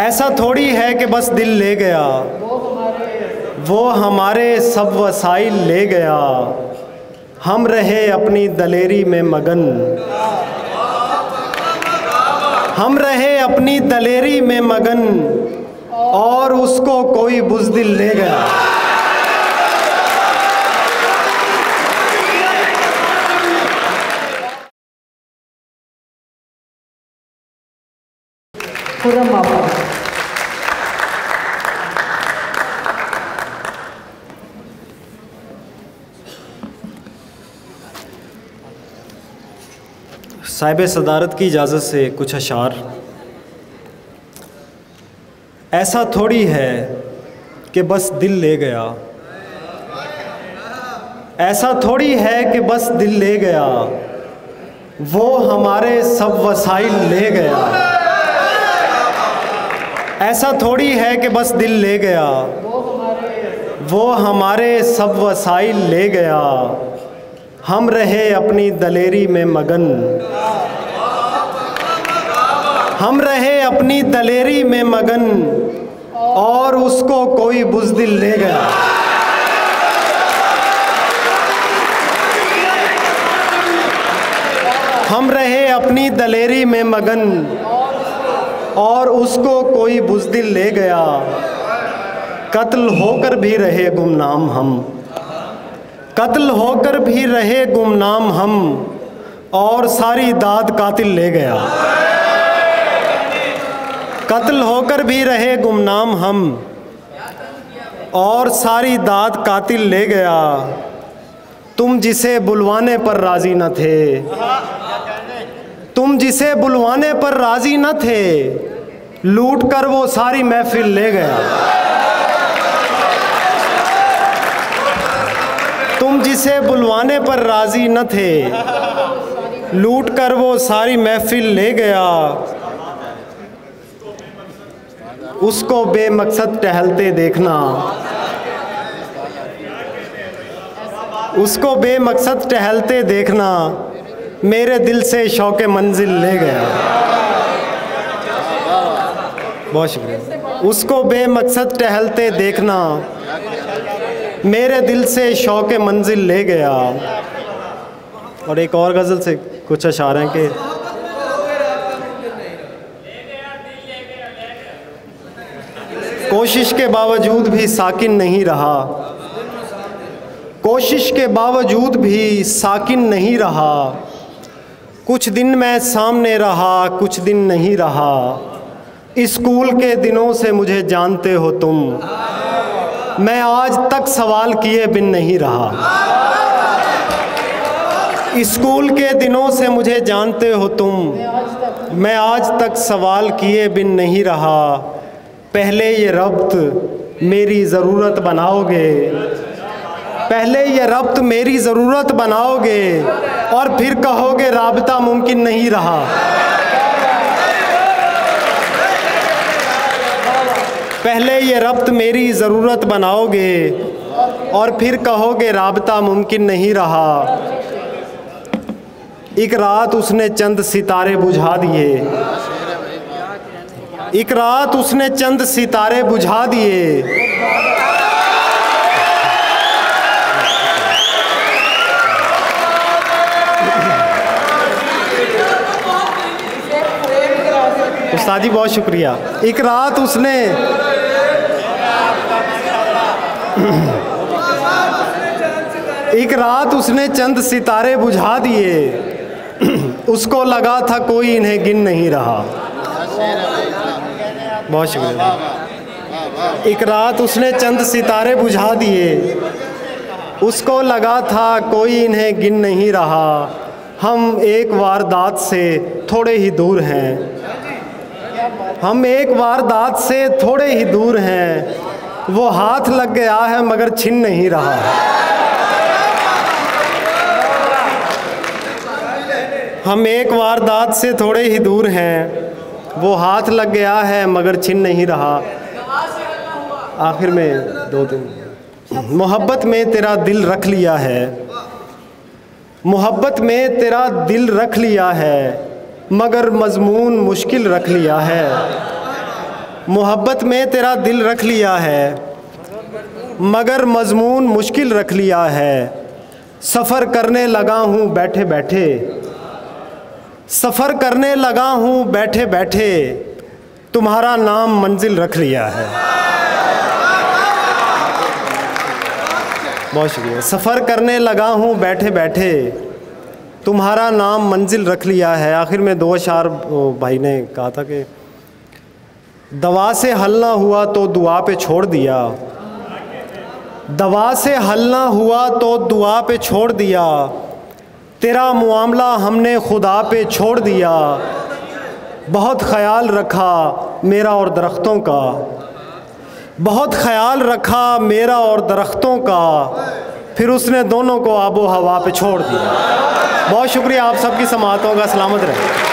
ऐसा थोड़ी है कि बस दिल ले गया, वो हमारे सब वसाइल ले गया। हम रहे अपनी दलेरी में मगन, हम रहे अपनी दलेरी में मगन, और उसको कोई बुज़दिल ले गया। साहिब सदारत की इजाज़त से कुछ अशार। ऐसा थोड़ी है कि बस दिल ले गया, ऐसा थोड़ी है कि बस दिल ले गया, वो हमारे सब वसाइल ले गया। ऐसा थोड़ी है कि बस दिल ले गया, वो हमारे सब वसाइल ले गया। हम रहे अपनी दलेरी में मगन, हम रहे अपनी दलेरी में मगन, और उसको कोई बुज़दिल ले गया। हम रहे अपनी दलेरी में मगन, और उसको कोई बुज़दिल ले गया। कत्ल होकर भी रहे गुमनाम हम, कत्ल होकर भी रहे गुमनाम हम, और सारी दाद कातिल ले गया। कत्ल होकर भी रहे गुमनाम हम, और सारी दाद कातिल ले गया। तुम जिसे बुलवाने पर राज़ी न थे, तुम जिसे बुलवाने पर राज़ी न थे, लूट कर वो सारी महफिल ले गया। तुम जिसे बुलवाने पर राज़ी न थे, लूट कर वो सारी महफिल ले गया। उसको बेमकसद टहलते देखना, उसको बेमकसद टहलते देखना, मेरे दिल से शौक़ मंजिल ले गया। बहुत शुक्रिया। उसको बेमकसद टहलते देखना, मेरे दिल से शौक़ मंजिल ले गया। और एक और गज़ल से कुछ अशार हैं कि कोशिश के बावजूद भी साकिन नहीं रहा, कोशिश के बावजूद भी साकिन नहीं रहा। कुछ दिन मैं सामने रहा, कुछ दिन नहीं रहा। स्कूल के दिनों से मुझे जानते हो तुम, मैं आज तक सवाल किए बिन नहीं रहा। स्कूल के दिनों से मुझे जानते हो तुम, मैं आज तक सवाल किए बिन नहीं रहा। पहले ये रब्त मेरी ज़रूरत बनाओगे, पहले ये रब्त मेरी ज़रूरत बनाओगे, और फिर कहोगे राबता मुमकिन नहीं रहा। पहले ये रब्त मेरी ज़रूरत बनाओगे, और फिर कहोगे राबता मुमकिन नहीं रहा। एक रात उसने चंद सितारे बुझा दिए, एक रात उसने चंद सितारे बुझा दिए। उस्ताद जी बहुत शुक्रिया। एक रात उसने एक रात उसने चंद सितारे बुझा दिए, उसको लगा था कोई इन्हें गिन नहीं रहा। बहुत शुक्रिया। एक रात उसने चंद सितारे बुझा दिए, उसको लगा था कोई इन्हें गिन नहीं रहा। हम एक वारदात से थोड़े ही दूर हैं, हम एक वारदात से थोड़े ही दूर हैं। वो हाथ लग गया है मगर छिन नहीं रहा। हम एक वारदात से थोड़े ही दूर हैं, वो हाथ लग गया है मगर छिन नहीं रहा। आखिर में दो तीन, मोहब्बत में तेरा दिल रख लिया है, मोहब्बत में तेरा दिल रख लिया है, मगर मजमून मुश्किल रख लिया है। मोहब्बत में तेरा दिल रख लिया है, मगर मजमून मुश्किल रख लिया है। सफ़र करने लगा हूँ बैठे बैठे, सफ़र करने लगा हूँ बैठे बैठे, तुम्हारा नाम मंजिल रख लिया है। बहुत शुक्रिया। सफ़र करने लगा हूँ बैठे बैठे, तुम्हारा नाम मंजिल रख लिया है। आखिर में 2 अशार भाई ने कहा था कि दवा से हल ना हुआ तो दुआ पे छोड़ दिया, दवा से हल ना हुआ तो दुआ पे छोड़ दिया, तेरा मुआमला हमने खुदा पे छोड़ दिया। बहुत ख्याल रखा मेरा और दरख्तों का, बहुत ख्याल रखा मेरा और दरख्तों का, फिर उसने दोनों को आबो हवा पे छोड़ दिया। बहुत शुक्रिया आप सबकी समाअतों का। सलामत रहे।